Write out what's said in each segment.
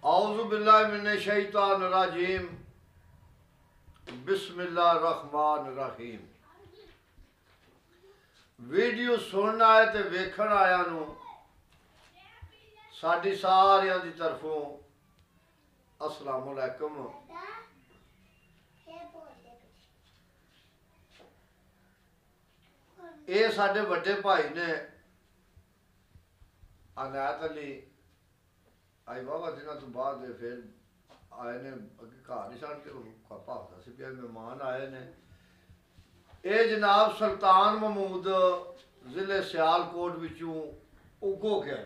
औज़ु बिल्लाहि मिनश शैतानिर रजीम बिस्मिल्लाहिर रहमानिर रहीम। वीडियो सुनना है तो वेखण आया नू साडी सारियां दी तरफों अस्सलाम अलैकुम। ये साडे वड्डे भाई ने अनायत अली आई वाहवा दिनों तो बाद फिर आए ने अगे घर ही सन भावता सी पिया मेहमान आए ने। ये जनाब सुल्तान महमूद जिले सियालकोट विचों उगो गया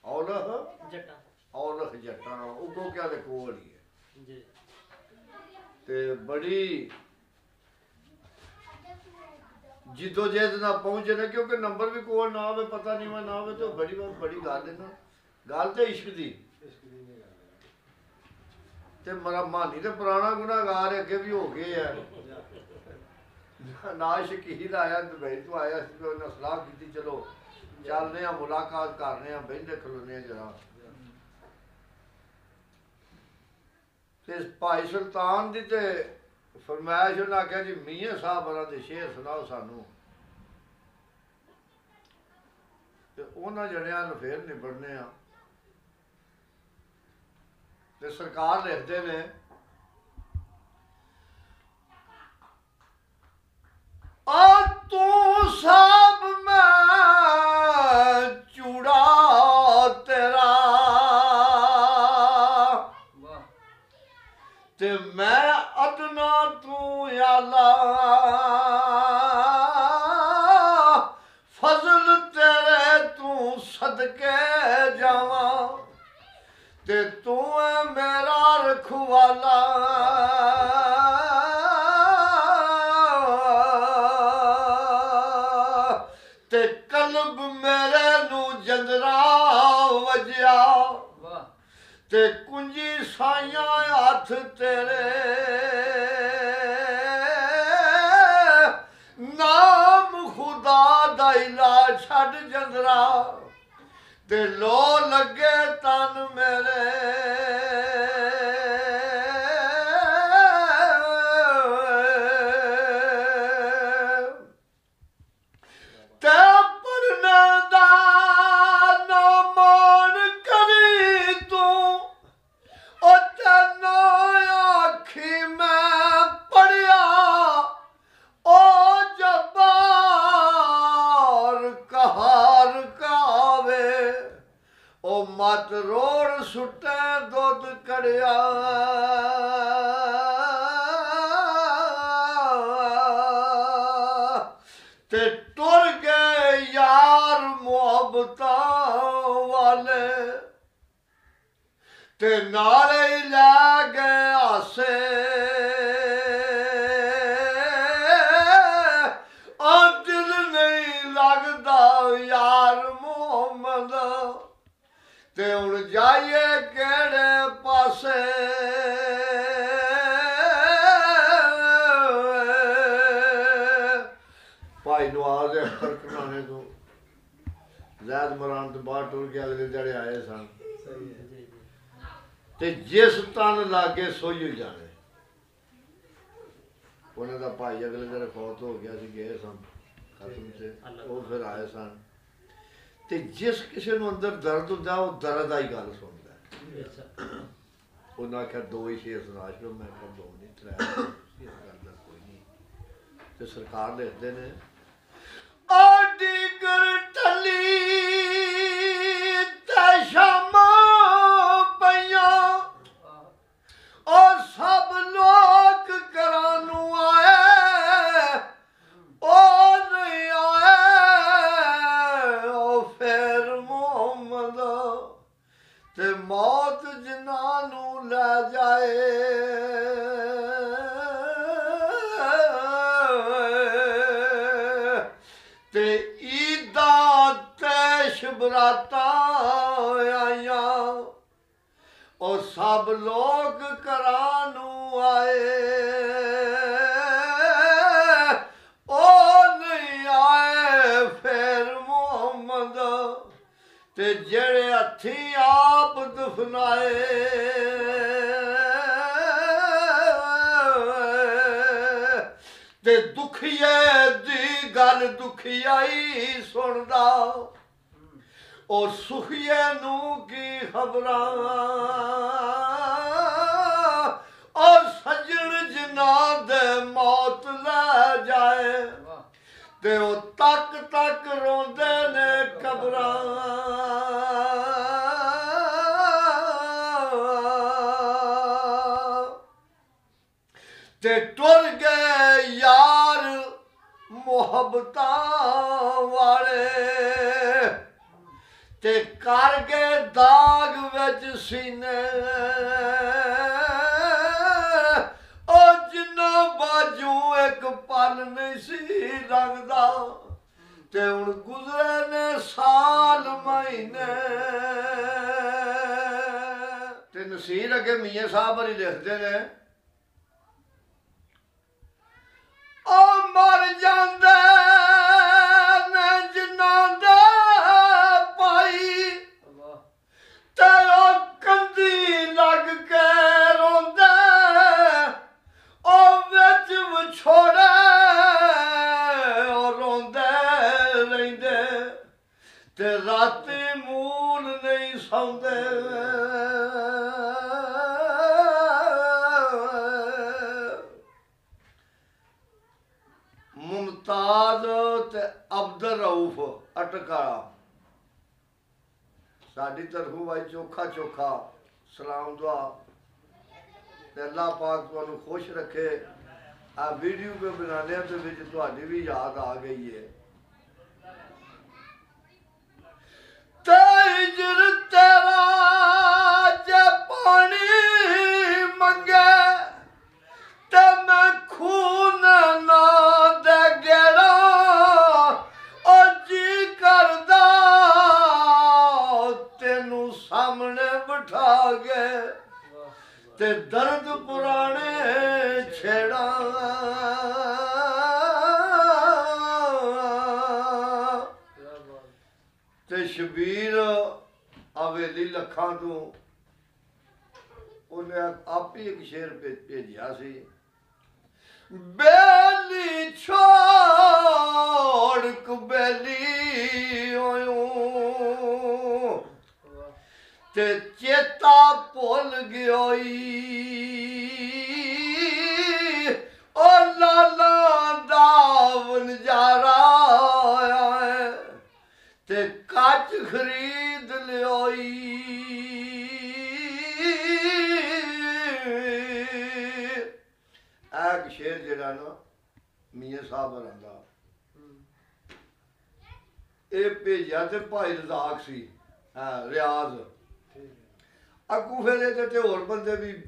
औलख जट्टा उगो क्या दे कोल ही है ते बड़ी जिदोजहद ना पहुंचे ने क्योंकि नंबर भी कोल ना हो पता नहीं मैं ना हो तो बड़ी बड़ी गल है ना गल तो इश्क दी ते मेरा मानी तो पुराना गुनाहगार अगे भी हो गए है ना शकील आया दुबई तो आया सलाह की चलो चलने मुलाकात करने बहते खलोने जरा भाई सुल्तान दी ते फरमाइश उन्हें आख्या जी मियाँ साहब बरा दे शेर सुनाओ सानू उन्होंने जड़िया फिर निबड़ने ते सरकार लिखते ने तू साहब मैं चूड़ा तेरा ते मैं अदना तू आला फजल तेरे तू सदके जावा ते तू है मेरा रखवाला ते कल्ब मेरे नू जंदरा वजया ते कुंजी साइया हाथ तेरे नाम खुदा दा इला छड़ जंदरा ते लो लगे तन मेरे ते पढ़ने दा ना मान करी तू ओ तेना आखी मैं पढ़िया ओ जबार कहार कावे ओ मत रोड़ सुटे दुध कड़िया ते टुर गए यार मुहब्बता वाले ते नाले लै गए आसे दिल नहीं लगदा यार मोहम्मद ते हुण जाइए केड़े पासे भाई नवाज अख्तर घराने तो जैद मरान तो बाहर टुर के अगले जड़े आए सन ते जिस तन लागे सोई ही जाने उन्हें दा भाई अगले दिन फौत हो गया सी गए सन खत्म से वो फिर आए सन ते जिस किसी नूं अंदर दर्द हुंदा वो दर्द आई गल सुनदा उन्हें आख्या दो ही शेर सुना छो मैं आख्या दो नहीं त्रै इस गल दा कोई नहीं ते सरकार लिखदे ने डिगर टली ते शामा पईयां ओ सब लोग करानू आए ओ नहीं आए ओ फिर मोहम्मद ते मौत जिन्हानू ले जाए ते ईदा तैश बराता आइया ओ सब लोग करानू आए ओ नहीं आए फिर मोहम्मद ते ਜਿਹੜੇ ਹੱਥੀਂ ਆਪ ਦਫਨਾਏ ਤੇ ਦੁਖੀਏ ਦੀ ਗੱਲ ਦੁਖੀਆਈ ਸੁਣਦਾ ਉਹ ਸੁਖੀਏ ਨੂੰ ਕੀ ਖਬਰਾਂ ਉਹ ਸੱਜਣ ਜਿਨ੍ਹਾਂ ਦੇ ਮੌਤ ਲੈ ਜਾਏ ਤੇ ਉਹ ਤੱਕ ਤੱਕ ਰੋਂਦੇ ਨੇ ਕਬਰਾਂ ਤੇ ਟੁਰ ਗਏ ਯਾਰ ਮੁਹੱਬਤਾਂ ਵਾਲੇ ਤੇ ਕਰ ਗਏ ਦਾਗ ਵਿੱਚ ਸੀਨੇ ਉਹ ਜਿੰਨਾ ਬਾਜੂ ਇੱਕ ਪਲ ਨਹੀਂ ਸੀ ਲੰਘਦਾ ਤੇ ਹੁਣ ਗੁਜ਼ਰੇ ਨੇ ਸਾਲ ਮਹੀਨੇ ਤੇ ਨਸੀਰ ਅੱਗੇ ਮੀਆਂ ਸਾਹਿਬ ਹਰੀ ਲਿਖਦੇ ਨੇ ਉਹ ਮਰ ਜਾਂਦੇ ਨੇ ਜਿਨ੍ਹਾਂ ਦੇ ਭਾਈ ਤੇ ਉਹ ਕੰਦੀ ਲੱਗ ਕੇ ਰੋਂਦੇ ਉਹ ਵਿੱਚ ਵਿਛੋੜੇ ਉਹ ਰੋਂਦੇ ਰਹਿੰਦੇ ਤੇ ਰਾਤੀ ਮੂਲ ਨਹੀਂ ਸੌਂਦੇ ਮੁਮਤਾਜ਼ ਤੇ ਅਬਦੁਲ ਰਊਫ ਅਟਕਾਲਾ ਸਾਡੀ ਤਰਫੋਂ ਭਾਈ ਚੋਖਾ ਚੋਖਾ ਸਲਾਮ ਦੁਆ ਤੇ ਅੱਲਾਹ ਪਾਕ ਤੁਹਾਨੂੰ ਖੁਸ਼ ਰੱਖੇ ਆ ਵੀਡੀਓ पे बनाने ਦੇ ਵਿੱਚ ਤੁਹਾਡੀ ਵੀ ਯਾਦ ਆ ਗਈ ਹੈ ਤੇ ਜਰ ਤੇਰਾ ਜੇ ਪਾਣੀ ਮੰਗੇ ਤੇ ਮੈਂ ਖੂਨ ਨਾ ਦੇ ਗੇੜਾ ਉਹ ਜੀ ਕਰਦਾ ਤੈਨੂੰ ਸਾਹਮਣੇ ਬਿਠਾ ਕੇ ਤੇ ਦਰਦ ਪੁਰਾਣੇ ਛੇੜਾ ਤੇ ਸ਼ਬੀਰ ਹਵੇਲੀ ਲੱਖਾਂ ਤੋਂ ਉਹਨੇ ਆਪ ਹੀ ਇੱਕ ਸ਼ੇਰ ਭੇਜਿਆ ਸੀ ਬੇਲੀ ਛੋੜ ਕੁਬੇਲੀ ਹੋਇਓ ਤੇ ਚੇਤਾ ਭੁੱਲ ਗਿਓਈ ਓ ਲਾਲਾ ਦਾ ਨਜ਼ਾਰਾ ਆਇਆ ਤੇ ਕੱਚ ਖਰੀਦ ਲਿਓਈ ਇੱਕ ਸ਼ੇਰ ਜਿਹੜਾ ਨਾ ਮੀਆਂ ਸਾਹਿਬ ਰਹਿੰਦਾ ਇਹ ਭੇਜਿਆ ਤੇ ਭਾਈ ਰਜ਼ਾਕ ਸੀ ਰਿਆਜ਼ ਅੱਗੂ ਫਿਰ ਇਹਦੇ ਤੇ ਹੋਰ ਬੰਦੇ ਵੀ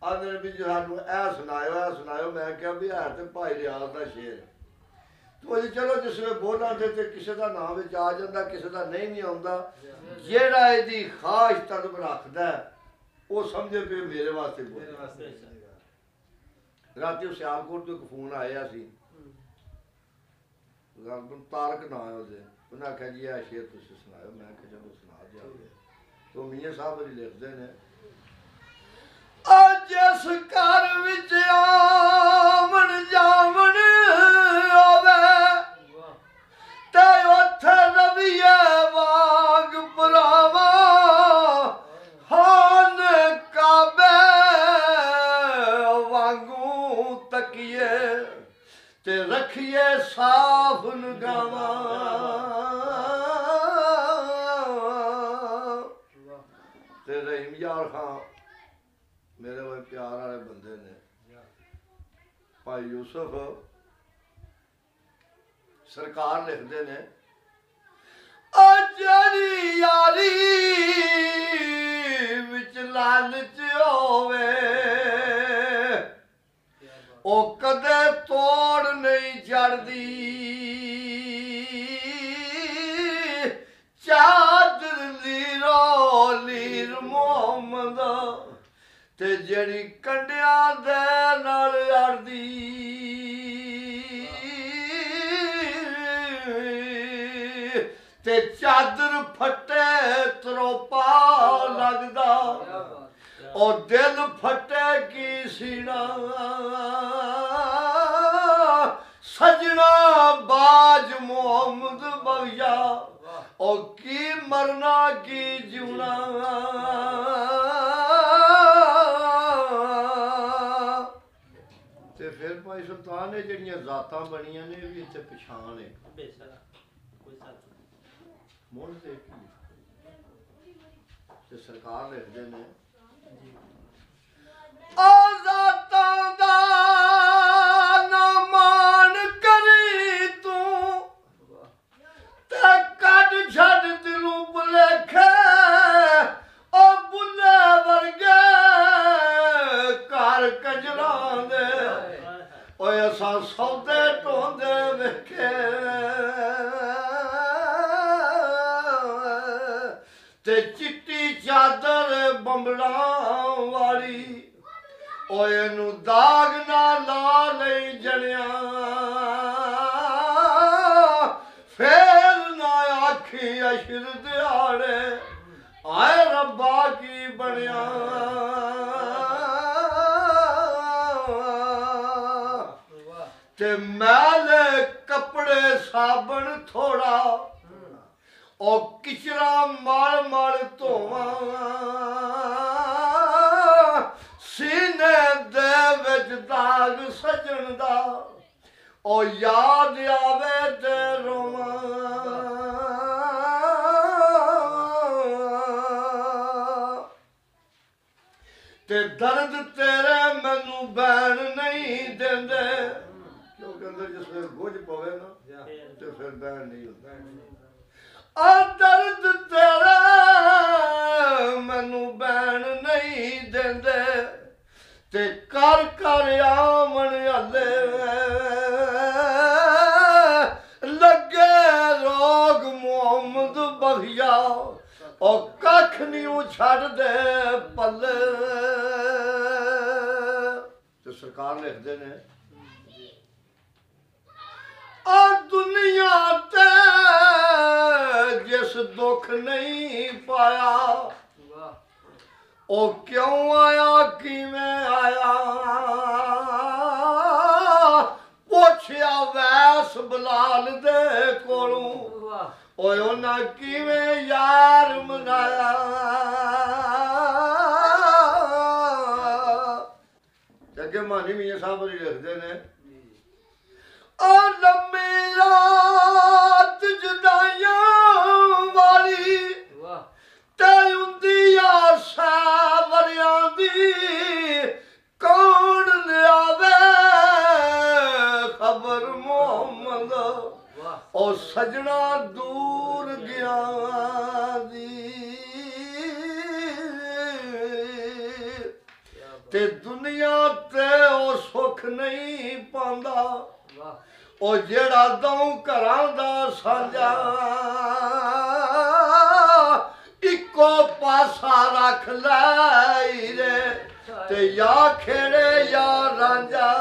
ਆਂਦੇ ਵੀ ਸਾਨੂੰ ਇਹ ਸੁਣਾਇਓ ਮੈਂ ਕਿਹਾ ਵੀ ਹੈ ਤੇ ਭਾਈ ਰਿਆਜ਼ ਦਾ ਸ਼ੇਰ ਤੂੰ ਜੀ ਚਲੋ ਜਿਸ ਵੇਲੇ ਬੋਲਾਂ ਤੇ ਕਿਸੇ ਦਾ ਨਾਮ ਵਿੱਚ ਆ ਜਾਂਦਾ ਕਿਸੇ ਦਾ ਨਹੀਂ ਵੀ ਆਉਂਦਾ ਜਿਹੜਾ ਇਹਦੀ ਖਾਸ ਤਲਬ ਰੱਖਦਾ ਉਹ ਸਮਝੇ ਵੀ ਮੇਰੇ ਵਾਸਤੇ ਬੋਲ ਰਾਤੀ ਉਹ ਸਿਆਲਕੋਟ ਤੋਂ ਇੱਕ ਫੋਨ ਆਇਆ ਸੀ ਤਾਰਕ ਨਾਂ ਉਹਦੇ ਉਹਨਾਂ ਆਖਿਆ ਜੀ ਇਹ ਸ਼ੇਰ ਤੁਸੀਂ ਸੁਣਾਇਓ ਮੈਂ ਕਿਹਾ ਚਲੋ ਸੁਣਾ ਦਿਆਂਗੇ तो मियां साहब जी लिखते हैं जिस घर विच आवन जावन होवे ते उत्थे रविए वाग भरावा हान काबे वांगू तकिए ते रखिए साफ नगावा रहीम यार खां मेरे वो प्यार वाले बंदे ने भाई यूसुफ सरकार लिखते ने जड़ी यारी विच लालच होवे ओ कदे तोड़ नहीं चढ़दी चादर लीरो लीर मोहम्मद ते जड़ी कंडिया दे नाल अड़दी ते चादर फटे ओ दिल फटे की सीना सजना बाज मोहम्मद बख्शा ओ की मरना की जीना ते फिर भाई सुल्तान ने जड़ियां जातां बनियां ने भी इत्थे पछाण है मुड़ देखी ते सरकार लिखदे ने ओ जातां दा ना मान करी तू ते कट छड़ दिलों भुलेखे ओ बुले वर्गे घर कजरां दे ओए असां सौदे ढोंदे वेखे ते चिट्टी चादर बंबड़ा वाली ओए नू दाग ना ला लई जनिया फेर ना आखी अशर दिहाड़े आए रब्बा की बनिया ते मैल कपड़े साबन थोड़ा ओ किचरा माल माल धोवा सीने दे विच दाग सजन दा ओ याद आवे ते रोवा ते दर्द तेरे मैनू बैन नहीं देंदे क्योंकि अंदर जिसमें बोझ पवे ना तो फिर बैन नहीं होता दर्द तेरा मैनू बैन नहीं देंदे ते कर कर आमन हले लगे रोग मोहम्मद बख्शा ओ कख नहीं छड़ दे पल्ले ते सरकार लिखदे ने और दुनिया ते जिस दुख नहीं पाया ओ क्यों आया किवें आया पुछया वैस बलाल दे कोलों ओए उन्हां किवें यार मनाया अगे मानी मियां साहब लिखदे ने लम्मी रात जुदाइयां वाली ते उंदी आशा वरियां दी कौन लियावे खबर मोहम्मद ओ सजना दूर गया दी ते दुनिया ते ओ सुख नहीं पांदा ओ जेड़ा दौं घरां दा सांझा इको पासा रख लाई रे ते या खेड़े या रांझा